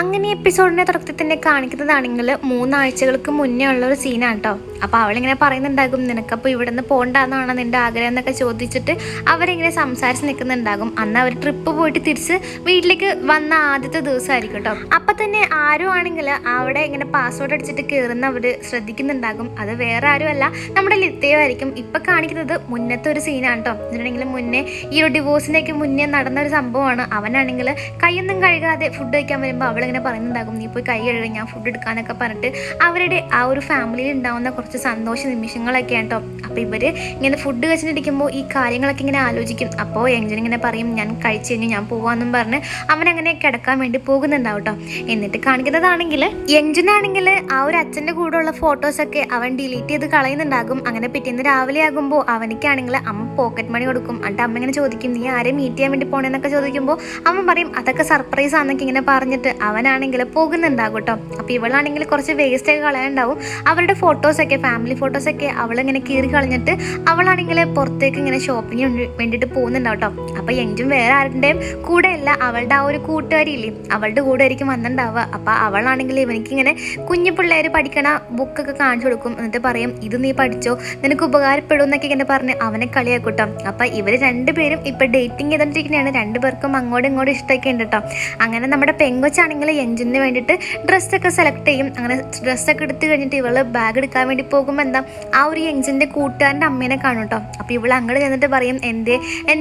അങ്ങനെ എപ്പിസോഡിൻ്റെ തുടക്കത്തിൽ തന്നെ കാണിക്കുന്നതാണെങ്കിൽ 3 ആഴ്ചകൾക്ക് മുന്നേ ഉള്ളൊരു സീനാണ് കേട്ടോ. അപ്പോൾ അവളിങ്ങനെ പറയുന്നുണ്ടാകും, നിനക്കപ്പോൾ ഇവിടെ നിന്ന് പോകണ്ടെന്നാണ് നിൻ്റെ ആഗ്രഹം എന്നൊക്കെ ചോദിച്ചിട്ട് അവരിങ്ങനെ സംസാരിച്ച് നിൽക്കുന്നുണ്ടാകും. അന്ന് അവർ ട്രിപ്പ് പോയിട്ട് തിരിച്ച് വീട്ടിലേക്ക് വന്ന ആദ്യത്തെ ദിവസമായിരിക്കും കേട്ടോ. അപ്പം തന്നെ ആരും ആണെങ്കിൽ അവിടെ ഇങ്ങനെ പാസ്വേഡ് അടിച്ചിട്ട് കയറുന്നവർ ശ്രദ്ധിക്കുന്നുണ്ടാകും. അത് വേറെ ആരുമല്ല, നമ്മുടെ ലിത്തയോ ആയിരിക്കും. ഇപ്പം കാണിക്കുന്നത് മുന്നത്തെ ഒരു സീനാണ് കേട്ടോ. എന്നിട്ടുണ്ടെങ്കിൽ മുന്നേ ഈ ഒരു ഡിവോഴ്സിനൊക്കെ മുന്നേ നടന്ന ഒരു സംഭവമാണ്. അവനാണെങ്കിൽ കൈയൊന്നും കഴുകാതെ ഫുഡ് കഴിക്കാൻ വരുമ്പോൾ അവളിങ്ങനെ പറയുന്നുണ്ടാകും, നീ പോയി കൈ കഴുകുക, ഞാൻ ഫുഡ് എടുക്കാനൊക്കെ പറഞ്ഞിട്ട് അവരുടെ ആ ഒരു ഫാമിലിയിൽ ഉണ്ടാകുന്ന കുറച്ച് സന്തോഷ നിമിഷങ്ങളൊക്കെയാണ് കേട്ടോ. അപ്പോൾ ഇവർ ഇങ്ങനെ ഫുഡ് കഴിച്ചിട്ടിരിക്കുമ്പോൾ ഈ കാര്യങ്ങളൊക്കെ ഇങ്ങനെ ആലോചിക്കും. അപ്പോൾ യങ്ജൻ ഇങ്ങനെ പറയും, ഞാൻ കഴിച്ചു കഴിഞ്ഞ് ഞാൻ പോവാമെന്നും പറഞ്ഞ് അവനങ്ങനെ കിടക്കാൻ വേണ്ടി പോകുന്നുണ്ടാവും കേട്ടോ. എന്നിട്ട് കാണിക്കുന്നതാണെങ്കിൽ യങ്ജനാണെങ്കിൽ ആ ഒരു അച്ഛൻ്റെ കൂടെയുള്ള ഫോട്ടോസൊക്കെ അവൻ ഡിലീറ്റ് ചെയ്ത് കളയുന്നുണ്ടാകും. അങ്ങനെ പിറ്റേന്ന് രാവിലെ ആകുമ്പോൾ അവനിക്കാണെങ്കിൽ അമ്മ പോക്കറ്റ് മണി കൊടുക്കും. എന്നിട്ട് അമ്മ ഇങ്ങനെ ചോദിക്കും, നീ ആരെ മീറ്റ് ചെയ്യാൻ വേണ്ടി പോകണമെന്നൊക്കെ ചോദിക്കുമ്പോൾ അവൻ പറയും അതൊക്കെ സർപ്രൈസ് ആണെന്നൊക്കെ ഇങ്ങനെ പറഞ്ഞിട്ട് അവനാണെങ്കിൽ പോകുന്നുണ്ടാകും കേട്ടോ. അപ്പോൾ ഇവളാണെങ്കിൽ കുറച്ച് വേസ്റ്റൊക്കെ കളയാനുണ്ടാവും. അവരുടെ ഫോട്ടോസൊക്കെ ഫാമിലി ഫോട്ടോസൊക്കെ അവളിങ്ങനെ കീറി കളഞ്ഞിട്ട് അവളാണെങ്കിൽ പുറത്തേക്ക് ഇങ്ങനെ ഷോപ്പിങ്ങിന് വേണ്ടിയിട്ട് പോകുന്നുണ്ടാവും കേട്ടോ. അപ്പോൾ യങ്ജും വേറെ ആരുടെയും കൂടെ അല്ല, അവളുടെ ആ ഒരു കൂട്ടുകാരിയില്ലേ അവളുടെ കൂടെ ആയിരിക്കും വന്നിട്ടുണ്ടാവുക. അപ്പോൾ അവളാണെങ്കിൽ ഇവനിക്കിങ്ങനെ കുഞ്ഞു പിള്ളേർ പഠിക്കണ ബുക്കൊക്കെ കാണിച്ചു കൊടുക്കും. എന്നിട്ട് പറയും, ഇത് നീ പഠിച്ചോ, നിനക്ക് ഉപകാരപ്പെടും എന്നൊക്കെ ഇങ്ങനെ പറഞ്ഞ് അവനെ കളിയാക്കൂട്ടോ. അപ്പോൾ ഇവർ രണ്ടുപേരും ഇപ്പോൾ ഡേറ്റിംഗ് ചെയ്തിട്ടിരിക്കുന്നതാണ്. രണ്ടുപേർക്കും അങ്ങോട്ടും ഇങ്ങോട്ടും ഇഷ്ടമൊക്കെ ഉണ്ട് കേട്ടോ. അങ്ങനെ നമ്മുടെ പെങ്കൊച്ചാണെങ്കിൽ യങ്ജുവിന് വേണ്ടിയിട്ട് ഡ്രസ്സൊക്കെ സെലക്ട് ചെയ്യും. അങ്ങനെ ഡ്രസ്സൊക്കെ എടുത്ത് കഴിഞ്ഞിട്ട് ഇവള് ബാഗ് എടുക്കാൻ വേണ്ടി പോകുമ്പോൾ എന്താ ആ ഒരു യങ്ജുവിൻ്റെ കൂട്ടുകാരൻ്റെ അമ്മേനെ കാണും കേട്ടോ. അപ്പോൾ ഇവൾ അങ്ങോട്ട് ചെന്നിട്ട് പറയും, എൻ്റെ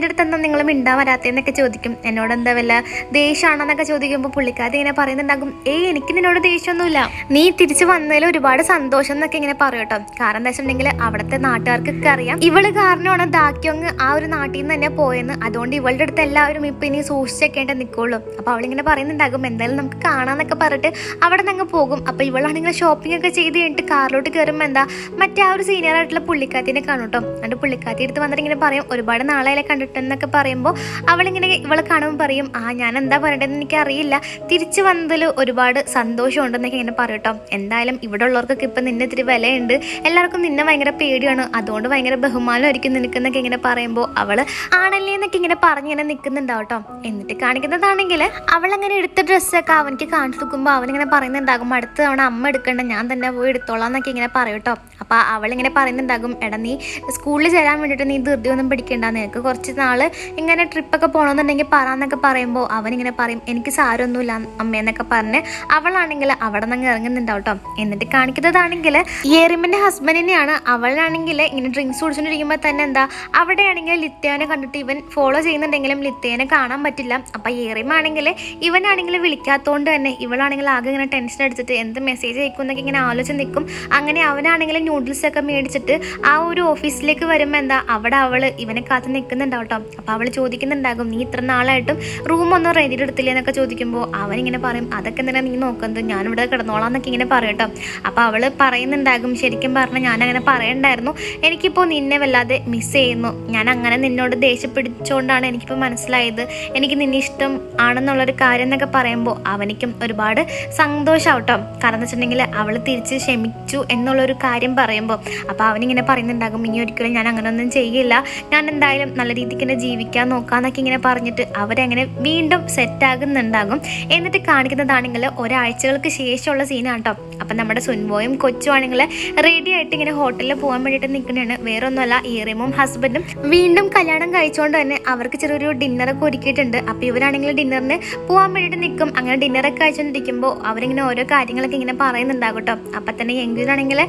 അടുത്ത് എന്താ നിങ്ങൾ മിണ്ടാൻ വരാത്തതെന്നൊക്കെ ചോദിക്കും. എന്നോട് എന്താ വല്ല ദേഷ്യമാണെന്നൊക്കെ ചോദിക്കുമ്പോൾ പുള്ളിക്കാരി ഇങ്ങനെ പറയുന്നുണ്ടാകും, എനിക്ക് നിന്നോട് ദേഷ്യമൊന്നുമില്ല, നീ തിരിച്ച് വന്നതിൽ ഒരുപാട് സന്തോഷം എന്നൊക്കെ ഇങ്ങനെ പറയും കേട്ടോ. കാരണം എന്താ വെച്ചിട്ടുണ്ടെങ്കിൽ അവിടുത്തെ നാട്ടുകാർക്കൊക്കെ അറിയാം ഇവള് കാരണമാണ് ദാക്യോങ് ആ ഒരു നാട്ടിൽ നിന്ന് തന്നെ പോയെന്ന്. അതുകൊണ്ട് ഇവളുടെ അടുത്ത് എല്ലാവരും ഇപ്പം ഇനി സൂക്ഷിച്ചൊക്കെ നിൽക്കുള്ളൂ. അപ്പോൾ അവളിങ്ങനെ പറയുന്നുണ്ടാകും, എന്തായാലും നമുക്ക് കാണാമെന്നൊക്കെ പറഞ്ഞിട്ട് അവിടെ നിന്ന് പോകും. അപ്പോൾ ഇവളാണെങ്കിൽ ഷോപ്പിംഗ് ഒക്കെ ചെയ്ത് കഴിഞ്ഞിട്ട് കാറിലോട്ട് കയറുമ്പോൾ എന്താ മറ്റേ ആ ഒരു സീനിയർ ആയിട്ടുള്ള പുള്ളിക്കാത്തിനെ കാണും കേട്ടോ. എന്നിട്ട് പുള്ളിക്കാത്തി എടുത്ത് വന്നിട്ട് ഇങ്ങനെ പറയും, ഒരുപാട് നാളെ കണ്ടിട്ടെന്നൊക്കെ പറയുമ്പോൾ അവളിങ്ങനെ ഇവളെ കാണുമ്പോൾ പറയും, ഞാൻ എന്താ പറയേണ്ടതെന്ന് എനിക്കറിയില്ല, തിരിച്ചു വന്നതിൽ ഒരുപാട് സന്തോഷമുണ്ടെന്നൊക്കെ ഇങ്ങനെ പറയും കേട്ടോ. എന്തായാലും ഇവിടെ ഉള്ളവർക്കൊക്കെ ഇപ്പം നിന്നെ ഇത്തിരി വിലയുണ്ട്, എല്ലാവർക്കും നിന്നെ ഭയങ്കര പേടിയാണ്, അതുകൊണ്ട് ഭയങ്കര ബഹുമാനമായിരിക്കും നിനക്കെന്നൊക്കെ ഇങ്ങനെ പറയുമ്പോൾ അവൾ ആണല്ലേ എന്നൊക്കെ ഇങ്ങനെ പറഞ്ഞിങ്ങനെ നിൽക്കുന്നുണ്ടാവും കേട്ടോ. എന്നിട്ട് കാണിക്കുന്നതാണെങ്കിൽ അവളങ്ങനെ എടുത്ത ഡ്രസ്സൊക്കെ അവനിക്ക് കാണിച്ചു കൊടുക്കുമ്പോൾ അവനിങ്ങനെ പറയുന്നുണ്ടാകും, അടുത്ത തവണ അമ്മ എടുക്കണ്ട, ഞാൻ തന്നെ പോയി എടുത്തോളാം എന്നൊക്കെ ഇങ്ങനെ പറയും കേട്ടോ. അപ്പോൾ അവളിങ്ങനെ പറയുന്നുണ്ടാകും, എടാ നീ സ്കൂളിൽ ചേരാൻ വേണ്ടിയിട്ട് നീ ധൃതിയൊന്നും പിടിക്കണ്ട, നിനക്ക് കുറച്ച് നാൾ ഇങ്ങനെ ട്രിപ്പൊക്കെ പോകണമെന്നുണ്ടെങ്കിൽ പറയാന്നൊക്കെ പറയുമ്പോൾ അവനിങ്ങനെ പറയും, എനിക്ക് സാരമൊന്നുമില്ല അമ്മയെന്നൊക്കെ പറഞ്ഞ് അവളാണെങ്കിൽ അവിടെ നിന്ന് ഇറങ്ങുന്നുണ്ടാവും കേട്ടോ. എന്നിട്ട് കാണിക്കുന്നതാണെങ്കിൽ ഏറിമിൻ്റെ ഹസ്ബൻഡിനെയാണ്. അവളാണെങ്കിൽ ഇങ്ങനെ ഡ്രിങ്ക്സ് കുടിച്ചുകൊണ്ടിരിക്കുമ്പോൾ തന്നെ എന്താ അവിടെയാണെങ്കിൽ ലിത്തേനെ കണ്ടിട്ട് ഇവൻ ഫോളോ ചെയ്യുന്നുണ്ടെങ്കിലും ലിത്തേനെ കാണാൻ പറ്റില്ല. അപ്പം ഏറിമാണെങ്കിൽ ഇവനാണെങ്കിൽ വിളിക്കാത്തതുകൊണ്ട് തന്നെ ഇവളാണെങ്കിൽ ആകെ ഇങ്ങനെ ടെൻഷൻ അടിച്ചിട്ട് എന്ത് മെസ്സേജ് അയക്കും എന്നൊക്കെ ഇങ്ങനെ ആലോചിച്ച് നിൽക്കും. അങ്ങനെ അവനാണെങ്കിൽ നൂഡിൽസൊക്കെ മേടിച്ചിട്ട് ആ ഒരു ഓഫീസിലേക്ക് വരുമ്പോൾ എന്താ അവിടെ അവൾ ഇവനെ കാത്ത് നിൽക്കുന്നുണ്ടാവും കേട്ടോ. അപ്പോൾ അവൾ ചോദിക്കുന്നുണ്ടാകും, നീ ഇത്ര നാളായിട്ടും റൂമൊന്നും റെന്റിട്ട് എടുത്തില്ല എന്നൊക്കെ ചോദിക്കുമ്പോൾ അവനിങ്ങനെ പറയും, അതൊക്കെ എന്തിനാണ് നീ നോക്കുന്നത്, ഞാനിവിടെ കിടന്നോളാം എന്നൊക്കെ ഇങ്ങനെ പറയും കേട്ടോ. അപ്പോൾ അവൾ പറയുന്നുണ്ടാകും, ശരിക്കും പറഞ്ഞാൽ ഞാനങ്ങനെ പറയണ്ടായിരുന്നു, എനിക്കിപ്പോൾ നിന്നെ വല്ലാതെ മിസ് ചെയ്യുന്നു, ഞാൻ അങ്ങനെ നിന്നോട് ദേഷ്യപ്പിടിച്ചുകൊണ്ടാണ് എനിക്കിപ്പോൾ മനസ്സിലായത്, എനിക്ക് നിന്നെ ഇഷ്ടം ആണെന്നുള്ളൊരു കാര്യം എന്നൊക്കെ പറയുമ്പോൾ അവനിക്കും ഒരുപാട് സന്തോഷമാവും കേട്ടോ. കാരണം എന്ന് വെച്ചിട്ടുണ്ടെങ്കിൽ അവൾ തിരിച്ച് ക്ഷമിച്ചു എന്നുള്ളൊരു കാര്യം പറയുമ്പോൾ അപ്പോൾ അവനിങ്ങനെ പറയുന്നുണ്ടാകും, ഇനി ഒരിക്കലും ഞാൻ അങ്ങനെ ഒന്നും ചെയ്യില്ല, ഞാൻ എന്തായാലും നല്ല രീതിക്ക് തന്നെ ജീവിക്കാൻ നോക്കാമെന്നൊക്കെ ഇങ്ങനെ പറഞ്ഞിട്ട് അവരങ്ങനെ വീണ്ടും സെറ്റാകുന്നുണ്ടാകും. എന്നിട്ട് കാണിക്കുന്നതാണെങ്കിൽ ഒരാഴ്ചകൾക്ക് ശേഷമുള്ള സീനാണ് കേട്ടോ. അപ്പം നമ്മുടെ സുൻവോയും കൊച്ചുവാണെങ്കിൽ റെഡി ആയിട്ട് ഇങ്ങനെ ഹോട്ടലിൽ പോകാൻ വേണ്ടിയിട്ട് നിൽക്കുന്നതാണ്. വേറെ ഒന്നുമല്ല, ഏറിയമും ഹസ്ബൻഡും വീണ്ടും കല്യാണം കഴിച്ചുകൊണ്ട് തന്നെ അവർക്ക് ചെറിയൊരു ഡിന്നറൊക്കെ ഒരുക്കിയിട്ടുണ്ട്. അപ്പോൾ ഇവരാണെങ്കിൽ ഡിന്നറിന് പോകാൻ വേണ്ടിയിട്ട് നിൽക്കും. അങ്ങനെ ഡിന്നറൊക്കെ കഴിച്ചുകൊണ്ടിരിക്കുമ്പോൾ അവരിങ്ങനെ ഓരോ കാര്യങ്ങളൊക്കെ ഇങ്ങനെ പറയുന്നുണ്ടാകും കേട്ടോ. അപ്പം തന്നെ യങ്കുനാണെങ്കിൽ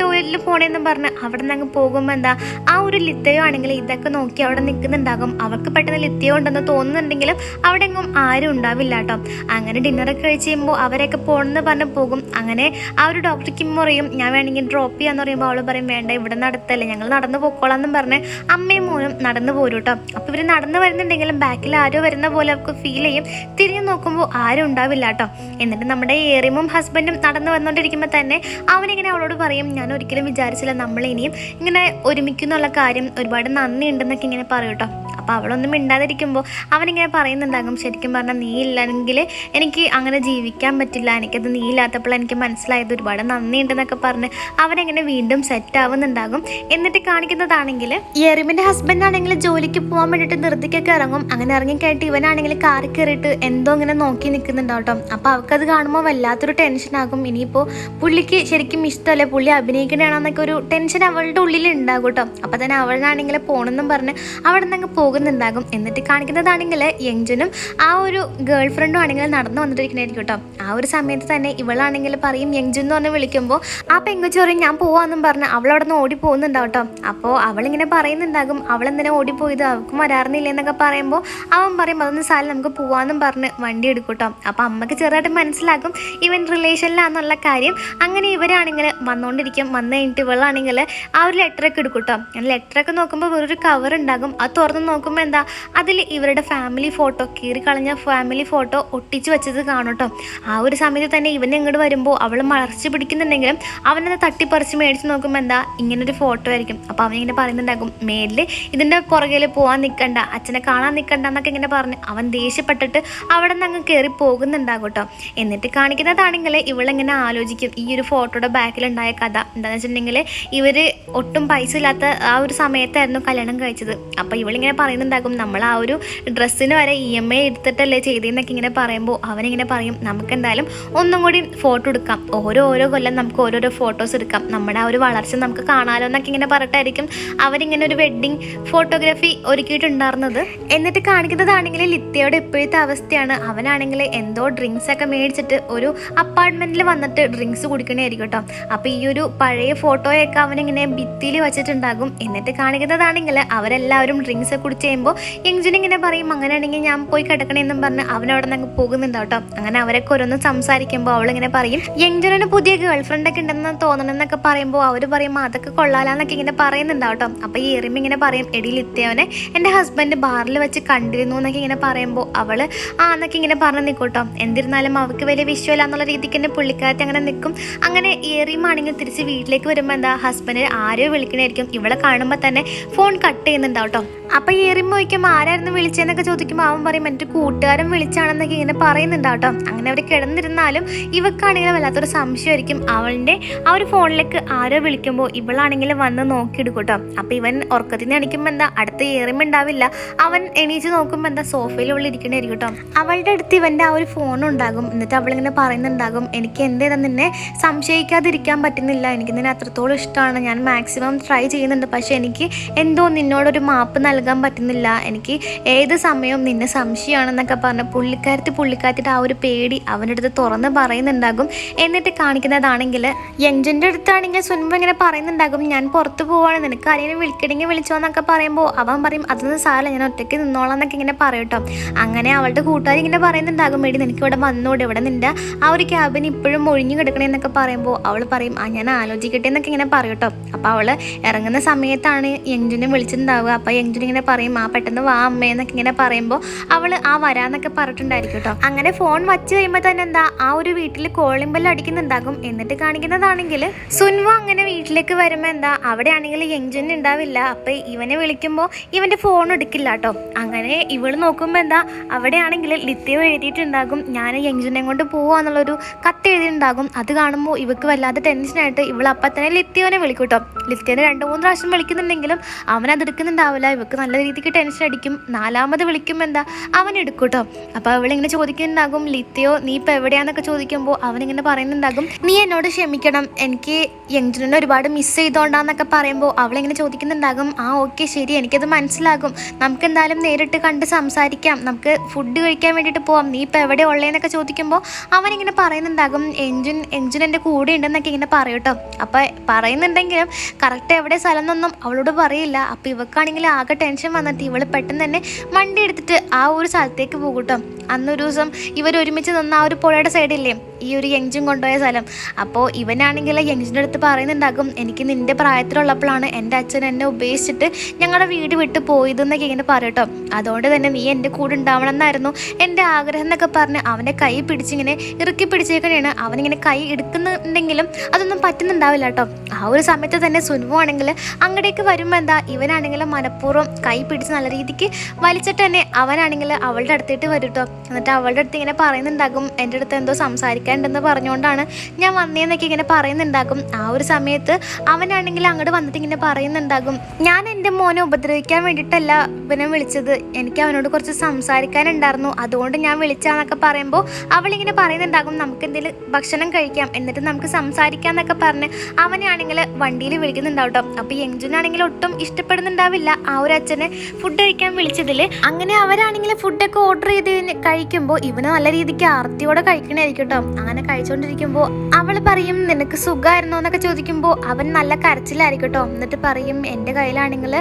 ടോയ്ലറ്റിൽ പോകണമെന്ന് പറഞ്ഞ് അവിടെ നിന്ന് അങ്ങ് പോകുമ്പോൾ എന്താ ആ ഒരു ലിത്തയോ ആണെങ്കിൽ ഇതൊക്കെ നോക്കി അവിടെ നിൽക്കുന്നുണ്ടാകും. അവർക്ക് പെട്ടെന്ന് ലിത്തയോ ഉണ്ടെന്ന് തോന്നുന്നുണ്ടെങ്കിലും അവിടെ എങ്ങും ആരും ഉണ്ടാവില്ല കേട്ടോ. അങ്ങനെ ഡിന്നറൊക്കെ കഴിച്ച് കഴിയുമ്പോൾ അവരൊക്കെ പോകണമെന്ന് പറഞ്ഞ് പോകും. അങ്ങനെ ആ ഒരു ഡോക്ടർ കിം പറയും, ഞാൻ വേണമെങ്കിൽ ഡ്രോപ്പ് ചെയ്യാന്ന് പറയുമ്പോൾ അവൾ പറയും, വേണ്ട, ഇവിടെ നടത്തല്ലേ, ഞങ്ങൾ നടന്നു പോയിക്കോളാം എന്നും പറഞ്ഞ് അമ്മയും മോനും നടന്നു പോരും കേട്ടോ. അപ്പോൾ ഇവർ നടന്നു വരുന്നുണ്ടെങ്കിലും ബാക്കിൽ ആരോ വരുന്ന പോലെ അവർക്ക് ഫീൽ ചെയ്യും. തിരിഞ്ഞു നോക്കുമ്പോൾ ആരും ഉണ്ടാവില്ല കേട്ടോ. എന്നിട്ട് നമ്മുടെ ഏറിയമും ഹസ്ബൻഡും നടന്നു വന്നുകൊണ്ടിരിക്കുമ്പോൾ തന്നെ അവനിങ്ങനെ അവളോട് പറയും, ഞാൻ ഒരിക്കലും വിചാരിച്ചില്ല നമ്മൾ ഇനിയും ഇങ്ങനെ ഒരുമിക്കുന്നുള്ള കാര്യം, ഒരുപാട് നന്ദി ഉണ്ടെന്നൊക്കെ ഇങ്ങനെ പറയും കേട്ടോ. അപ്പോൾ അവളൊന്നും മിണ്ടാതിരിക്കുമ്പോൾ അവനിങ്ങനെ പറയുന്നുണ്ടാകും, ശരിക്കും പറഞ്ഞാൽ നീ ഇല്ലെങ്കിൽ എനിക്ക് അങ്ങനെ ജീവിക്കാൻ പറ്റില്ല, എനിക്കത് നീ ഇല്ലാത്തപ്പോൾ എനിക്ക് മനസ്സിലായത്, ഒരുപാട് നന്ദിയുണ്ടെന്നൊക്കെ പറഞ്ഞ് അവനെങ്ങനെ വീണ്ടും സെറ്റ് ആവുന്നുണ്ടാകും. എന്നിട്ട് കാണിക്കുന്നതാണെങ്കിൽ യെറിമിൻ്റെ ഹസ്ബൻഡ് ആണെങ്കിൽ ജോലിക്ക് പോകാൻ വേണ്ടിയിട്ട് ധൃതിക്കൊക്കെ ഇറങ്ങും. അങ്ങനെ ഇറങ്ങിക്കഴിഞ്ഞിട്ട് ഇവനാണെങ്കിൽ കാറിൽ കയറിയിട്ട് എന്തോ ഇങ്ങനെ നോക്കി നിൽക്കുന്നുണ്ടാവും കേട്ടോ. അപ്പോൾ അവൾക്കത് കാണുമ്പോൾ വല്ലാത്തൊരു ടെൻഷനാകും. ഇനിയിപ്പോൾ പുള്ളിക്ക് ശരിക്കും ഇഷ്ടമല്ലേ, പുള്ളി അഭിനയിക്കണേണെന്നൊക്കെ ഒരു ടെൻഷൻ അവളുടെ ഉള്ളിൽ ഉണ്ടാകും കേട്ടോ. അപ്പോൾ തന്നെ അവളാണെങ്കിൽ പോകണമെന്നും പറഞ്ഞ് അവിടെ നിന്ന് പോകുന്നുണ്ടാകും. എന്നിട്ട് കാണിക്കുന്നതാണെങ്കിൽ യങ്ജനും ആ ഒരു ഗേൾ ഫ്രണ്ടും ആണെങ്കിൽ നടന്നു വന്നിട്ടിരിക്കണായിരിക്കും കേട്ടോ. ആ ഒരു സമയത്ത് തന്നെ ഇവളാണെങ്കിൽ പറയും യങ്ജു എന്ന് പറഞ്ഞ് വിളിക്കുമ്പോൾ ആ പെങ്കുച്ചി പറയും ഞാൻ പോവാന്നും പറഞ്ഞ് അവളവിടെ നിന്ന് ഓടി പോകുന്നുണ്ടാവും കേട്ടോ. അപ്പോൾ അവളിങ്ങനെ പറയുന്നുണ്ടാകും, അവളെന്തിനാ ഓടിപ്പോയത്, അവൾക്കും വരാറുന്നില്ല എന്നൊക്കെ പറയുമ്പോൾ അവൻ പറയും അതൊന്നും സാലം നമുക്ക് പോവാന്നും പറഞ്ഞ് വണ്ടി എടുക്കും കേട്ടോ. അപ്പോൾ അമ്മക്ക് ചെറുതായിട്ട് മനസ്സിലാക്കും ഇവൻ റിലേഷനിലാന്നുള്ള കാര്യം. അങ്ങനെ ഇവരാണെങ്കിൽ വന്നുകൊണ്ടിരിക്കും. വന്നു കഴിഞ്ഞിട്ട് ഇവളാണെങ്കിൽ ആ ഒരു ലെറ്ററൊക്കെ എടുക്കും കേട്ടോ. ലെറ്ററൊക്കെ നോക്കുമ്പോൾ വേറൊരു കവർ ഉണ്ടാകും. അത് തുറന്ന് നോക്കുമ്പോൾ എന്താ അതിൽ ഇവരുടെ ഫാമിലി ഫോട്ടോ, കീറിക്കളഞ്ഞ ഫാമിലി ഫോട്ടോ ഒട്ടിച്ച് വെച്ചത് കാണും കേട്ടോ. ആ ഒരു സമയത്ത് തന്നെ ഇവനെ ഇങ്ങോട്ട് വരുമ്പോൾ അവൾ മറച്ച് പിടിക്കുന്നുണ്ടെങ്കിലും അവനത് തട്ടിപ്പറിച്ച് മേടിച്ച് നോക്കുമ്പോൾ എന്താ ഇങ്ങനൊരു ഫോട്ടോ ആയിരിക്കും. അപ്പോൾ അവനിങ്ങനെ പറയുന്നുണ്ടാകും മേലിൽ ഇതിൻ്റെ പുറകിൽ പോകാൻ നിൽക്കണ്ട, അച്ഛനെ കാണാൻ നിൽക്കണ്ട എന്നൊക്കെ ഇങ്ങനെ പറഞ്ഞ് അവൻ ദേഷ്യപ്പെട്ടിട്ട് അവിടെ നിന്ന് അങ്ങ് കയറി പോകുന്നുണ്ടാകും കേട്ടോ. എന്നിട്ട് കാണിക്കുന്നതാണെങ്കിൽ ഇവളിങ്ങനെ ആലോചിക്കും ഈ ഒരു ഫോട്ടോയുടെ ബാക്കിലുണ്ടായ കഥ എന്താണെന്ന് വെച്ചിട്ടുണ്ടെങ്കിൽ ഇവർ ഒട്ടും പൈസ ഇല്ലാത്ത ആ ഒരു സമയത്തായിരുന്നു കല്യാണം കഴിച്ചത്. അപ്പോൾ ഇവളിങ്ങനെ പറയുന്നുണ്ടാകും നമ്മൾ ആ ഒരു ഡ്രസ്സിന് വരെ EMI എടുത്തിട്ടല്ലേ ചെയ്തതെന്നൊക്കെ ഇങ്ങനെ പറയുമ്പോൾ അവനിങ്ങനെ പറയും നമുക്ക് എന്തായാലും ഒന്നും കൂടി ഫോട്ടോ എടുക്കാം, ഓരോ കൊല്ലം നമുക്ക് ഓരോരോ ഫോട്ടോസ് എടുക്കാം, നമ്മുടെ ആ ഒരു വളർച്ച നമുക്ക് കാണാമല്ലോ എന്നൊക്കെ ഇങ്ങനെ പറഞ്ഞിട്ടായിരിക്കും അവരിങ്ങനെ ഒരു വെഡ്ഡിങ് ഫോട്ടോഗ്രാഫി ഒരുക്കിയിട്ടുണ്ടായിരുന്നത്. എന്നിട്ട് കാണിക്കുന്നതാണെങ്കിൽ ലിത്തയുടെ ഇപ്പോഴത്തെ അവസ്ഥയാണ്. അവനാണെങ്കിൽ എന്തോ ഡ്രിങ്ക്സ് ഒക്കെ മേടിച്ചിട്ട് ഒരു അപ്പാർട്ട്മെന്റിൽ വന്നിട്ട് ഡ്രിങ്ക്സ് കുടിക്കണായിരിക്കും കേട്ടോ. അപ്പോൾ ഈ ഒരു പഴയ ഫോട്ടോയൊക്കെ അവനിങ്ങനെ ഭിത്തിയിൽ വെച്ചിട്ടുണ്ടാകും. എന്നിട്ട് കാണിക്കുന്നതാണെങ്കിൽ അവരെല്ലാവരും ഡ്രിങ്ക്സ് കുടിച്ച് കഴിയുമ്പോൾ യങ്ജുൻ ഇങ്ങനെ പറയും അങ്ങനെയാണെങ്കിൽ ഞാൻ പോയി കിടക്കണമെന്നും പറഞ്ഞ് അവനവിടെ നിന്ന് പോകുന്നുണ്ടാവും കേട്ടോ. അങ്ങനെ അവരൊക്കെ ഓരോന്ന് സംസാരിക്കുമ്പോൾ അവളിങ്ങനെ പറയും യങ്ജുനന് പുതിയ ഗേൾ ഫ്രണ്ട് ഒക്കെ ഉണ്ടെന്ന് തോന്നണമെന്നൊക്കെ പറയുമ്പോൾ അവർ പറയും അതൊക്കെ കൊള്ളാലാന്നൊക്കെ ഇങ്ങനെ പറയുന്നുണ്ടാവും കേട്ടോ. അപ്പോൾ ഈ എറിമ ഇങ്ങനെ പറയും എടി ലിത്തയോനെ എൻ്റെ ഹസ്ബൻഡ് ബാറിൽ വെച്ച് കണ്ടിരുന്നു എന്നൊക്കെ ഇങ്ങനെ പറയുമ്പോൾ അവള് എന്നൊക്കെ ഇങ്ങനെ പറഞ്ഞ് നിൽക്കും കേട്ടോ. എന്നിരുന്നാലും അവൾക്ക് വലിയ വിശ്വമില്ല എന്നുള്ള രീതിക്ക് തന്നെ പുള്ളിക്കാരത്തി അങ്ങനെ നിൽക്കും. അങ്ങനെ എറിമാണെങ്കിൽ തിരിച്ച് വീട്ടിലേക്ക് വരുമ്പോൾ എന്താ ഹസ്ബൻഡ് ആരോ വിളിക്കണായിരിക്കും. ഇവളെ കാണുമ്പോൾ തന്നെ ഫോൺ കട്ട് ചെയ്യുന്നുണ്ടാവും കേട്ടോ. അപ്പോൾ എറിമ ചോദിക്കുമ്പോൾ ആരായിരുന്നു വിളിച്ചതെന്നൊക്കെ ചോദിക്കുമ്പോൾ അവൻ പറയും എൻ്റെ കൂട്ടുകാരൻ വിളിച്ചാണെന്നൊക്കെ ഇങ്ങനെ പറയുന്നുണ്ടാവും കേട്ടോ. അങ്ങനെ അവർ കിടന്നിരുന്നാലും ഇവക്കാണെങ്കിൽ വല്ലാത്തൊരു സംശയമായിരിക്കും. അവളുടെ ആ ഒരു ഫോണിലേക്ക് ആരോ വിളിക്കുമ്പോൾ ഇവളാണെങ്കിൽ വന്ന് നോക്കിയെടുക്കും കേട്ടോ. അപ്പോൾ ഇവൻ ഉറക്കത്തിൽ നിന്ന് എണീക്കുമ്പോൾ എന്താ അടുത്ത് എറിമ ഉണ്ടാവില്ല. അവൻ എണീച്ച് നോക്കുമ്പോൾ എന്താ സോഫയിൽ ഉള്ളിൽ ഇരിക്കണായിരിക്കും കേട്ടോ. അവളുടെ അടുത്ത് ഇവൻ്റെ ആ ഒരു ഫോണുണ്ടാകും. എന്നിട്ട് അവളിങ്ങനെ പറയുന്നുണ്ടാകും എനിക്ക് എന്തേതാ നിന്നെ സംശയിക്കാതിരിക്കാൻ പറ്റുന്നില്ല, എനിക്ക് നിന്നെ അത്രത്തോളം ഇഷ്ടമാണ്, ഞാൻ മാക്സിമം ട്രൈ ചെയ്യുന്നുണ്ട്, പക്ഷെ എനിക്ക് എന്തോ നിന്നോടൊരു മാപ്പ് നൽകാൻ പറ്റുന്നില്ല, എനിക്ക് ഏത് സമയവും നിന്നെ സംശയമാണെന്നൊക്കെ പറഞ്ഞ് പുള്ളിക്കാരത്തിയുടെ ആ ഒരു പേടി അവൻ്റെ അടുത്ത് തുറന്ന് പറയുന്നുണ്ടാകും. എന്നിട്ട് കാണിക്കുന്നതാണെങ്കിൽ യങ്ജുൻ്റെ അടുത്താണെങ്കിൽ സുൻമ ഇങ്ങനെ പറയുന്നുണ്ടാകും ഞാൻ പുറത്ത് പോവാണ്, നിനക്ക് ആരെയും വിളിക്കണമെങ്കിൽ വിളിച്ചോ എന്നൊക്കെ പറയുമ്പോൾ അവൻ പറയും അതൊന്നും സാരമില്ല ഞാൻ ഒറ്റയ്ക്ക് നിന്നോളാം എന്നൊക്കെ ഇങ്ങനെ പറയും കേട്ടോ. അങ്ങനെ അവളുടെ കൂട്ടുകാർ ഇങ്ങനെ പറയുന്നുണ്ടാകും മേടി നിനക്ക് ഇവിടെ വന്നോട്, ഇവിടെ നിൻ്റെ ആ ഒരു ക്യാബിന് ഇപ്പോഴും ഒഴിഞ്ഞു കിടക്കണേന്നൊക്കെ പറയുമ്പോൾ അവൾ പറയും ഞാൻ ആലോചിക്കട്ടെ എന്നൊക്കെ ഇങ്ങനെ പറയും കേട്ടോ. അപ്പോൾ അവൾ ഇറങ്ങുന്ന സമയത്താണ് യങ്ജുനെ വിളിച്ചിട്ടുണ്ടാവുക. അപ്പോൾ യങ്ജുൻ ഇങ്ങനെ പറയും പെട്ടെന്ന് വാ അമ്മയെന്നൊക്കെ ഇങ്ങനെ പറയുമ്പോൾ അവൾ വരാന്നൊക്കെ പറഞ്ഞിട്ടുണ്ടായിരിക്കും കേട്ടോ. അങ്ങനെ ഫോൺ വച്ച് കഴിയുമ്പോൾ തന്നെ എന്താ ആ ഒരു വീട്ടിൽ കോളിംഗ് ബെൽ അടിക്കുന്നുണ്ടാകും. എന്നിട്ട് കാണിക്കുന്നതാണെങ്കിൽ സുൻവ അങ്ങനെ വീട്ടിലേക്ക് വരുമ്പോൾ എന്താ അവിടെ ആണെങ്കിൽ യങ്ജുൻ ഉണ്ടാവില്ല. അപ്പോൾ ഇവനെ വിളിക്കുമ്പോൾ ഇവൻ്റെ ഫോൺ എടുക്കില്ല കേട്ടോ. അങ്ങനെ ഇവള് നോക്കുമ്പോൾ എന്താ അവിടെ ആണെങ്കിൽ ലിത്തയോ എഴുതിയിട്ടുണ്ടാകും ഞാൻ യങ്ജുനെ കൊണ്ട് പോവാന്നുള്ളൊരു കത്ത് എഴുതിയിട്ടുണ്ടാകും. അത് കാണുമ്പോൾ ഇവക്ക് വല്ലാതെ ടെൻഷനായിട്ട് ഇവൾ അപ്പം തന്നെ ലിത്തിയോനെ വിളിക്കും കേട്ടോ. ലിത്തിയോനെ 2-3 പ്രാവശ്യം വിളിക്കുന്നുണ്ടെങ്കിലും അവനത് എടുക്കുന്നുണ്ടാവില്ല. ഇവക്ക് നല്ല രീതിക്ക് ടെൻഷൻ അടിക്കും. 4ാമത് വിളിക്കുമ്പോൾ എന്താ അവൻ എടുക്കും കേട്ടോ. അപ്പോൾ അവളിങ്ങനെ ചോദിക്കുന്നുണ്ടാകും ലിത്തിയോ നീ ഇപ്പം എവിടെയാന്നൊക്കെ ചോദിക്കുമ്പോൾ അവനിങ്ങനെ പറയുന്നുണ്ടാകും നീ എന്നോട് ക്ഷമിക്കണം, എനിക്ക് യങ്ജുനെ ഒരുപാട് മിസ് ചെയ്തോണ്ടാന്നൊക്കെ പറയുമ്പോൾ അവളിങ്ങനെ ചോദിക്കുന്നുണ്ടാകും ഓക്കെ ശരി എനിക്കത് മനസ്സിലാകും, നമുക്ക് എന്തായാലും നേരിട്ട് കണ്ട് സംസാരിക്കാം, നമുക്ക് ഫുഡ് കഴിക്കാൻ വേണ്ടിയിട്ട് പോവാം, നീ ഇപ്പം എവിടെ ഉള്ളതെന്നൊക്കെ ചോദിക്കുമ്പോൾ അവനിങ്ങനെ പറയുന്നുണ്ടാകും എഞ്ചുൻ എൻ്റെ കൂടെ ഉണ്ടെന്നൊക്കെ ഇങ്ങനെ പറയും കേട്ടോ. അപ്പോൾ പറയുന്നുണ്ടെങ്കിലും കറക്റ്റ് എവിടെ സ്ഥലം എന്നൊന്നും അവളോട് പറയില്ല. അപ്പോൾ ഇവക്കാണെങ്കിൽ ആകെ ടെൻഷൻ വന്നിട്ട് ഇവൾ പെട്ടെന്ന് തന്നെ വണ്ടി എടുത്തിട്ട് ആ ഒരു സ്ഥലത്തേക്ക് പോകും കേട്ടോ. അന്നൊരു ദിവസം ഇവർ ഒരുമിച്ച് നിന്ന് ആ ഒരു പുഴയുടെ സൈഡില്ലേ ഈ ഒരു യങ്ജുൻ കൊണ്ടുപോയ സ്ഥലം. അപ്പോൾ ഇവനാണെങ്കിൽ യങ്ജുൻ്റെ അടുത്ത് പറയുന്നുണ്ടാകും എനിക്ക് നിൻ്റെ പ്രായത്തിലുള്ളപ്പോഴാണ് എൻ്റെ അച്ഛൻ എന്നെ ഉപേക്ഷിച്ചിട്ട് ഞങ്ങളുടെ വീട് വിട്ട് പോയതെന്നൊക്കെ ഇങ്ങനെ പറയും കേട്ടോ. അതുകൊണ്ട് തന്നെ നീ എൻ്റെ കൂടെ ഉണ്ടാവണം എന്നായിരുന്നു എൻ്റെ ആഗ്രഹം എന്നൊക്കെ പറഞ്ഞ് അവൻ്റെ കൈ പിടിച്ചിങ്ങനെ ഇറുക്കി പിടിച്ചേക്കണെയാണ്. അവനിങ്ങനെ കൈ എടുക്കുന്നുണ്ടെങ്കിലും അതൊന്നും പറ്റുന്നുണ്ടാവില്ല കേട്ടോ. ആ ഒരു സമയത്ത് തന്നെ സുൻവു ആണെങ്കിൽ അങ്ങടേക്ക് വരുമ്പോൾ എന്താ ഇവനാണെങ്കിൽ മനഃപൂർവ്വം കൈ പിടിച്ച് നല്ല രീതിക്ക് വലിച്ചിട്ട് തന്നെ അവനാണെങ്കിൽ അവളുടെ അടുത്തേട്ട് വരും കേട്ടോ. എന്നിട്ട് അവളുടെ അടുത്ത് ഇങ്ങനെ പറയുന്നുണ്ടാകും, എൻ്റെ അടുത്ത് എന്തോ സംസാരിക്കാനുണ്ടെന്ന് പറഞ്ഞുകൊണ്ടാണ് ഞാൻ വന്നേന്നൊക്കെ ഇങ്ങനെ പറയുന്നുണ്ടാകും. ആ ഒരു സമയത്ത് അവനാണെങ്കിൽ അങ്ങോട്ട് വന്നിട്ട് ഇങ്ങനെ പറയുന്നുണ്ടാകും, ഞാൻ എൻ്റെ മോനെ ഉപദ്രവിക്കാൻ വേണ്ടിയിട്ടല്ല ഇവനെ വിളിച്ചത്, എനിക്ക് അവനോട് കുറച്ച് സംസാരിക്കാനുണ്ടായിരുന്നു, അതുകൊണ്ട് ഞാൻ വിളിച്ചാന്നൊക്കെ പറയുമ്പോൾ അവളിങ്ങനെ പറയുന്നുണ്ടാകും, നമുക്ക് എന്തെങ്കിലും ഭക്ഷണം കഴിക്കാം, എന്നിട്ട് നമുക്ക് സംസാരിക്കാം എന്നൊക്കെ പറഞ്ഞ് അവനാണെങ്കിൽ വണ്ടിയിൽ വിളിക്കുന്നുണ്ടാവും കേട്ടോ. അപ്പോൾ യങ്ജുനാണെങ്കിൽ ഒട്ടും ഇഷ്ടപ്പെടുന്നുണ്ടാവില്ല ആ ഒരു അച്ഛനെ ഫുഡ് കഴിക്കാൻ വിളിച്ചതിൽ. അങ്ങനെ അവരാണെങ്കിൽ ഫുഡൊക്കെ ഓർഡർ ചെയ്ത് കഴിക്കുമ്പോൾ ഇവന് നല്ല രീതിക്ക് ആർത്തിയോടെ കഴിക്കണായിരിക്കും കേട്ടോ. അങ്ങനെ കഴിച്ചുകൊണ്ടിരിക്കുമ്പോൾ അവൾ പറയും, നിനക്ക് സുഖമായിരുന്നോ എന്നൊക്കെ ചോദിക്കുമ്പോൾ അവൻ നല്ല കരച്ചിലായിരിക്കും കേട്ടോ. എന്നിട്ട് പറയും, എൻ്റെ കയ്യിലാണെങ്കിൽ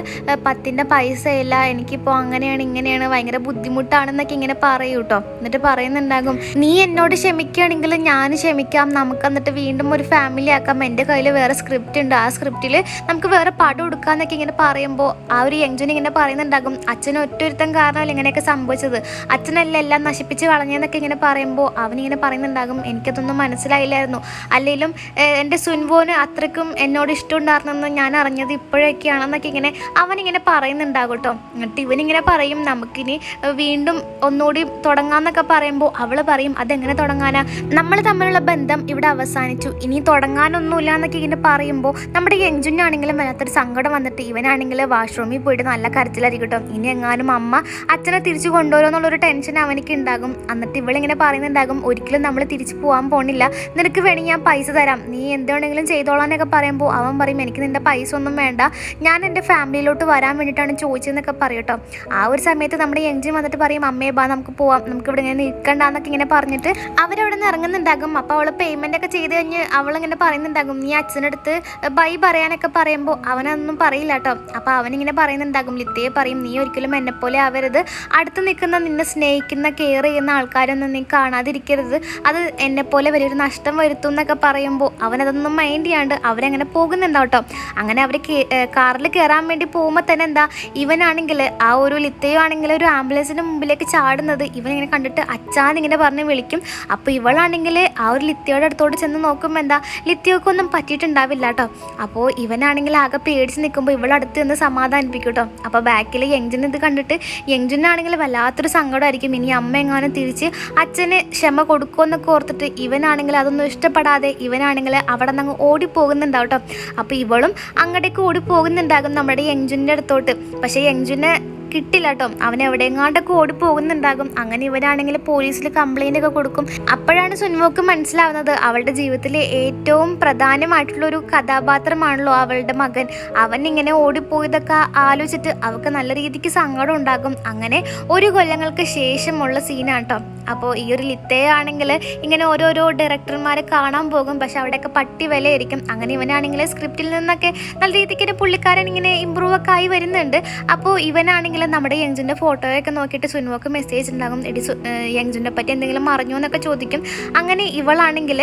10 പൈസ ഇല്ല, എനിക്കിപ്പോൾ അങ്ങനെയാണ് ഇങ്ങനെയാണ് ഭയങ്കര ബുദ്ധിമുട്ടാണെന്നൊക്കെ ഇങ്ങനെ പറയൂ കേട്ടോ. എന്നിട്ട് പറയുന്നുണ്ടാകും, നീ എന്നോട് ക്ഷമിക്കുകയാണെങ്കിൽ ഞാൻ ക്ഷമിക്കാം, നമുക്ക് എന്നിട്ട് വീണ്ടും ഒരു ഫാമിലി ആക്കാം, എൻ്റെ കയ്യിൽ വേറെ സ്ക്രിപ്റ്റ് ഉണ്ട്, ആ സ്ക്രിപ്റ്റിൽ നമുക്ക് വേറെ പടം എടുക്കാമെന്നൊക്കെ ഇങ്ങനെ പറയുമ്പോൾ ആ ഒരു യങ്ജുൻ ഇങ്ങനെ പറയുന്നുണ്ടാകും, അച്ഛൻ ഒറ്റൊരുത്തം കാരണമല്ല ഇങ്ങനെയൊക്കെ സംഭവിച്ചത്, അച്ഛനല്ല എല്ലാം നശിപ്പിച്ച് കളഞ്ഞെന്നൊക്കെ ഇങ്ങനെ പറയുമ്പോൾ അവനിങ്ങനെ പറയുന്നുണ്ടാകും, എനിക്കതൊന്നും മനസ്സിലായില്ലായിരുന്നു, അല്ലെങ്കിലും എൻ്റെ സുൻവോന് അത്രയ്ക്കും എന്നോട് ഇഷ്ടമുണ്ടായിരുന്നെന്ന് ഞാൻ അറിഞ്ഞത് ഇപ്പോഴൊക്കെയാണെന്നൊക്കെ ഇങ്ങനെ അവനിങ്ങനെ പറയുന്നുണ്ടാകും കേട്ടോ. എന്നിട്ട് ഇവനിങ്ങനെ പറയും, നമുക്കിനി വീണ്ടും ഒന്നുകൂടി തുടങ്ങാമെന്നൊക്കെ പറയുമ്പോൾ അവൾ പറയും, അതെങ്ങനെ തുടങ്ങാനാ, നമ്മൾ തമ്മിലുള്ള ബന്ധം ഇവിടെ അവസാനിച്ചു, ഇനി തുടങ്ങാനൊന്നുമില്ല എന്നൊക്കെ ഇങ്ങനെ പറയുമ്പോൾ നമ്മുടെ യങ്ജുനാണെങ്കിലും വല്ലാത്തൊരു സങ്കടം വന്നിട്ട് ഇവനാണെങ്കിൽ വാഷ്റൂമിൽ പോയിട്ട് നല്ല കരച്ചിലായിരിക്കും കേട്ടോ. ഇനി എങ്ങാനും അമ്മ അച്ഛനെ തിരിച്ചു കൊണ്ടുവരുമോ എന്നുള്ളൊരു ടെൻഷൻ അവനിക്ക് ഉണ്ടാകും. എന്നിട്ട് ഇവളിങ്ങനെ പറയുന്നുണ്ടാകും, ഒരിക്കലും നമ്മൾ തിരിച്ചു പോകാൻ പോണില്ല, നിനക്ക് വേണമെങ്കിൽ ഞാൻ പൈസ തരാം, നീ എന്തുവേണമെങ്കിലും ചെയ്തോളാന്നൊക്കെ പറയുമ്പോൾ അവൻ പറയും, എനിക്ക് നിൻ്റെ പൈസ ഒന്നും വേണ്ട, ഞാൻ എൻ്റെ ഫാമിലിയിലോട്ട് വരാൻ വേണ്ടിയിട്ടാണ് ചോദിച്ചതെന്നൊക്കെ പറയും കേട്ടോ. ആ ഒരു സമയത്ത് നമ്മുടെ യങ്ജുൻ വന്നിട്ട് പറയും, അമ്മേ ബാ നമുക്ക് പോവാം, നമുക്ക് ഇവിടെ ഇങ്ങനെ നിൽക്കണ്ടെന്നൊക്കെ ഇങ്ങനെ പറഞ്ഞിട്ട് അവരവിടെ നിന്ന് ഇറങ്ങുന്നുണ്ടാകും. അപ്പോൾ അവൾ പേയ്മെൻ്റ് ഒക്കെ ചെയ്ത് കഴിഞ്ഞ് അവളിങ്ങനെ പറയുന്നുണ്ടാകും, നീ അച്ഛനടുത്ത് ബൈ പറയാനൊക്കെ പറയുമ്പോൾ അവനൊന്നും പറയില്ല കേട്ടോ. അപ്പോൾ അവനിങ്ങനെ പറയുന്നുണ്ടാകും, ലിത്തയെ പറയും, നീ ഒരിക്കലും എന്നെപ്പോലെ ആവരുത്, അടുത്ത് നിൽക്കുന്ന നിന്നെ സ്നേഹിക്കുന്ന കെയർ ചെയ്യുന്ന ആൾക്കാരൊന്നും നീ കാണാതിരിക്കരുത്, അത് എന്നെപ്പോലെ വലിയൊരു നഷ്ടം വരുത്തും എന്നൊക്കെ പറയുമ്പോൾ അവനതൊന്നും മൈൻഡ് ചെയ്യാണ്ട് അവരങ്ങനെ പോകുന്നുണ്ടാവും കേട്ടോ. അങ്ങനെ അവർ കാറിൽ കയറാൻ വേണ്ടി പോകുമ്പോൾ തന്നെ എന്താ ഇവനാണെങ്കിൽ ആ ഒരു ലിത്തയോ ആണെങ്കിൽ ഒരു ആംബുലൻസിൻ്റെ മുമ്പിലേക്ക് ചാടുന്നത് ഇവനിങ്ങനെ കണ്ടിട്ട് അച്ഛാന്നിങ്ങനെ പറഞ്ഞ് വിളിക്കും. അപ്പോൾ ഇവളാണെങ്കിൽ ആ ഒരു ലിത്തയുടെ അടുത്തോട്ട് ചെന്ന് നോക്കുമ്പോൾ എന്താ ലിത്തയൊക്കൊന്നും പറ്റിയിട്ടുണ്ടാവില്ല കേട്ടോ. അപ്പോൾ ഇവനാണെങ്കിൽ ആകെ പേടിച്ച് നിൽക്കുമ്പോൾ ഇവളടുത്ത് നിന്ന് സമാധാനിപ്പിക്കും കേട്ടോ. അപ്പോൾ ബാക്കിൽ യങ്ജുൻ ഇത് കണ്ടിട്ട് യങ്ജുനാണെങ്കിൽ വല്ലാത്തൊരു സങ്കടമായിരിക്കും, ഇനി അമ്മ എങ്ങാനും തിരിച്ച് അച്ഛന് ക്ഷമ കൊടുക്കുമെന്നൊക്കെ ഓർത്തിട്ട് ഇവനാണെങ്കിൽ അതൊന്നും ഇഷ്ടപ്പെടാതെ ഇവനാണെങ്കിൽ അവിടെ നിന്ന് അങ്ങ് ഓടിപ്പോകുന്നുണ്ടാവും കേട്ടോ. അപ്പോൾ ഇവളും അങ്ങോട്ടേക്ക് ഓടിപ്പോകുന്നുണ്ടാകും നമ്മുടെ യങ്ജുൻ്റെ അടുത്തോട്ട്. പക്ഷേ യങ്ജുനെ കിട്ടില്ല കേട്ടോ, അവൻ എവിടെയെങ്ങാണ്ടൊക്കെ ഓടി പോകുന്നുണ്ടാകും. അങ്ങനെ ഇവരാണെങ്കിൽ പോലീസിൽ കംപ്ലൈൻ്റ് ഒക്കെ കൊടുക്കും. അപ്പോഴാണ് സുൻവോക്ക് മനസ്സിലാവുന്നത് അവളുടെ ജീവിതത്തിലെ ഏറ്റവും പ്രധാനമായിട്ടുള്ളൊരു കഥാപാത്രമാണല്ലോ അവളുടെ മകൻ. അവൻ ഇങ്ങനെ ഓടിപ്പോയതൊക്കെ ആലോചിച്ചിട്ട് അവൾക്ക് നല്ല രീതിക്ക് സങ്കടം ഉണ്ടാകും. അങ്ങനെ 1 കൊല്ലങ്ങൾക്ക് ശേഷമുള്ള സീനാണ് കേട്ടോ. അപ്പോൾ ഈ ഒരു ലിത്തയാണെങ്കിൽ ഇങ്ങനെ ഓരോരോ ഡയറക്ടർമാരെ കാണാൻ പോകും, പക്ഷെ അവിടെയൊക്കെ പട്ടി വിലയായിരിക്കും. അങ്ങനെ ഇവനാണെങ്കിൽ സ്ക്രിപ്റ്റിൽ നിന്നൊക്കെ നല്ല രീതിക്ക് പുള്ളിക്കാരൻ ഇങ്ങനെ ഇമ്പ്രൂവ് ഒക്കെ ആയി വരുന്നുണ്ട്. അപ്പോൾ ഇവനാണെങ്കിൽ നമ്മുടെ യങ്ജുൻ്റെ ഫോട്ടോയൊക്കെ നോക്കിയിട്ട് സുൻവോക്ക് മെസ്സേജ് ഉണ്ടാകും, എടി യങ്ജുനെ പറ്റി എന്തെങ്കിലും അറിഞ്ഞോ എന്നൊക്കെ ചോദിക്കും. അങ്ങനെ ഇവളാണെങ്കിൽ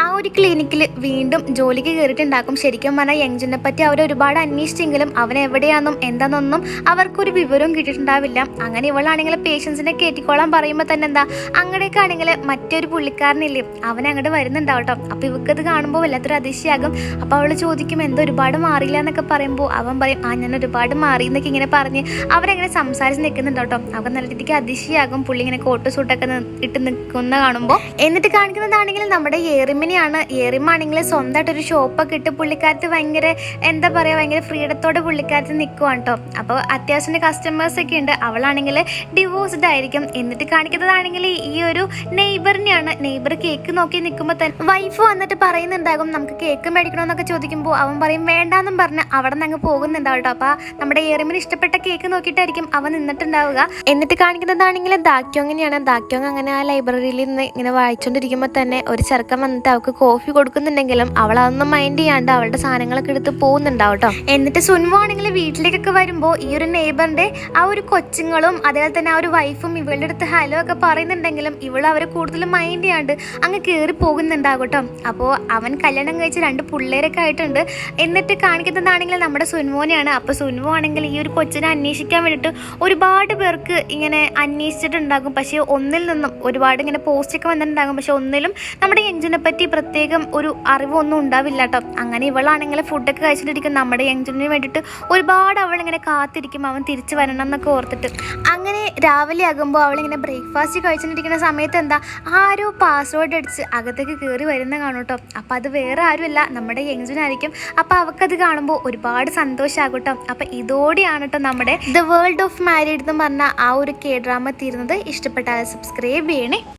ആ ഒരു ക്ലിനിക്കിൽ വീണ്ടും ജോലിക്ക് കയറിയിട്ടുണ്ടാക്കും. ശരിക്കും പറഞ്ഞാൽ യങ്ജുനെ പറ്റി അവർ ഒരുപാട് അന്വേഷിച്ചെങ്കിലും അവൻ എവിടെയാണെന്നും എന്താണെന്നൊന്നും അവർക്കൊരു വിവരവും കിട്ടിയിട്ടുണ്ടാവില്ല. അങ്ങനെ ഇവളാണെങ്കിൽ പേഷ്യൻസിനെ കയറ്റിക്കോളാൻ പറയുമ്പോൾ തന്നെ എന്താ അങ്ങടേക്ക് ആണെങ്കിൽ മറ്റൊരു പുള്ളിക്കാരനില്ലേ അവൻ അങ്ങോട്ട് വരുന്നുണ്ടാവും കേട്ടോ. അപ്പോൾ ഇവക്കത് കാണുമ്പോൾ വല്ലാത്തൊരു അതിശയാകും. അപ്പോൾ അവൾ ചോദിക്കും, എന്തോ ഒരുപാട് മാറിയില്ല എന്നൊക്കെ പറയുമ്പോൾ അവൻ പറയും, ഞാൻ ഒരുപാട് മാറി എന്നൊക്കെ ഇങ്ങനെ പറഞ്ഞ് അവരങ്ങനെ സംസാരിച്ച് നിൽക്കുന്നുണ്ട് കേട്ടോ. അവർക്ക് നല്ല രീതിക്ക് അതിശയാകും പുള്ളി ഇങ്ങനെ കോട്ട് സൂട്ടൊക്കെ ഇട്ട് നിൽക്കുന്ന കാണുമ്പോൾ. എന്നിട്ട് കാണിക്കുന്നതാണെങ്കിൽ നമ്മുടെ ഏറിമിനെയാണ്. ഏറിമാണെങ്കിൽ സ്വന്തമായിട്ടൊരു ഷോപ്പൊക്കെ ഇട്ട് പുള്ളിക്കാരത്ത് ഭയങ്കര എന്താ പറയുക ഭയങ്കര ഫ്രീഡത്തോടെ പുള്ളിക്കാരത്ത് നിൽക്കുവാണ് കേട്ടോ. അപ്പോൾ അത്യാവശ്യം കസ്റ്റമേഴ്സൊക്കെ ഉണ്ട്. അവളാണെങ്കിൽ ഡിവോഴ്സ്ഡ് ആയിരിക്കും. എന്നിട്ട് കാണിക്കുന്നതാണെങ്കിൽ ഈ ഒരു നെയ്ബറിനെയാണ്. നെയ്ബർ കേക്ക് നോക്കി നിൽക്കുമ്പോൾ തന്നെ വൈഫ് വന്നിട്ട് പറയുന്നുണ്ടാകും, നമുക്ക് കേക്ക് മേടിക്കണമെന്നൊക്കെ ചോദിക്കുമ്പോൾ അവൻ പറയും വേണ്ടാന്നും പറഞ്ഞ് അവിടെ നിന്ന് അങ്ങ് പോകുന്നുണ്ടാവും കേട്ടോ. അപ്പോൾ നമ്മുടെ ഏറിമിന് ഇഷ്ടപ്പെട്ട കേക്ക് നോക്കിയിട്ടായിരിക്കും അവൻ നിന്നിട്ടുണ്ടാവുക. എന്നിട്ട് കാണിക്കുന്നതാണെങ്കിൽ ദാക്യോങ്ങിനെയാണ്. ദാക്യോങ് അങ്ങനെ ആ ലൈബ്രറിയിൽ നിന്ന് ഇങ്ങനെ വായിച്ചുകൊണ്ടിരിക്കുമ്പോൾ തന്നെ ഒരു ചെറുക്കൻ വന്നിട്ട് അവൾക്ക് കോഫി കൊടുക്കുന്നുണ്ടെങ്കിലും അവൾ അതൊന്നും മൈൻഡ് ചെയ്യാണ്ട് അവളുടെ സാധനങ്ങളൊക്കെ എടുത്ത് പോകുന്നുണ്ടാവും കേട്ടോ. എന്നിട്ട് സുൻവോ ആണെങ്കിൽ വീട്ടിലേക്കൊക്കെ വരുമ്പോൾ ഈ ഒരു നെയ്ബറിന്റെ ആ ഒരു കൊച്ചുങ്ങളും അതേപോലെ തന്നെ ആ ഒരു വൈഫും ഇവളുടെ അടുത്ത് ഹലോ ഒക്കെ പറയുന്നുണ്ടെങ്കിലും ഇവൾ അവരെ കൂടുതൽ മൈൻഡ് ചെയ്യാണ്ട് അങ്ങ് കയറി പോകുന്നുണ്ടാകും കേട്ടോ. അപ്പോൾ അവൻ കല്യാണം കഴിച്ച് 2 പിള്ളേരൊക്കെ ആയിട്ടുണ്ട്. എന്നിട്ട് കാണിക്കുന്നതാണെങ്കിൽ നമ്മുടെ സുൻവോനെയാണ്. അപ്പോൾ സുൻവോ ആണെങ്കിൽ ഈ ഒരു കൊച്ചിനെ അന്വേഷിക്കാൻ വേണ്ടി വേണ്ടിയിട്ട് ഒരുപാട് പേർക്ക് ഇങ്ങനെ അന്വേഷിച്ചിട്ടുണ്ടാകും. പക്ഷേ ഒന്നിൽ നിന്നും ഒരുപാട് ഇങ്ങനെ പോസ്റ്റൊക്കെ വന്നിട്ടുണ്ടാകും. പക്ഷെ ഒന്നിലും നമ്മുടെ യങ്ജുനെ പറ്റി പ്രത്യേകം ഒരു അറിവൊന്നും ഉണ്ടാവില്ല കേട്ടോ. അങ്ങനെ ഇവളാണെങ്കിൽ ഫുഡൊക്കെ കഴിച്ചിട്ടിരിക്കും. നമ്മുടെ യങ്ജുവിന് വേണ്ടിയിട്ട് ഒരുപാട് അവളിങ്ങനെ കാത്തിരിക്കും അവൻ തിരിച്ച് വരണം എന്നൊക്കെ ഓർത്തിട്ട്. അങ്ങനെ രാവിലെ ആകുമ്പോൾ അവളിങ്ങനെ ബ്രേക്ക്ഫാസ്റ്റ് കഴിച്ചിട്ടിരിക്കുന്ന സമയത്ത് എന്താ ആരോ പാസ്വേഡ് അടിച്ച് അകത്തേക്ക് കയറി വരുന്ന കാണും കേട്ടോ. അപ്പോൾ അത് വേറെ ആരുമല്ല, നമ്മുടെ യങ്ജുനായിരിക്കും. അപ്പോൾ അവൾക്കത് കാണുമ്പോൾ ഒരുപാട് സന്തോഷമാകും കേട്ടോ. അപ്പോൾ ഇതോടെയാണ് കേട്ടോ നമ്മുടെ ദ വേൾഡ് ഓഫ് മാരീഡ് എന്ന് പറഞ്ഞ ആ ഒരു കെ ഡ്രാമ തീരുന്നത്. ഇഷ്ടപ്പെട്ടാൽ സബ്സ്ക്രൈബ് ചെയ്യണേ.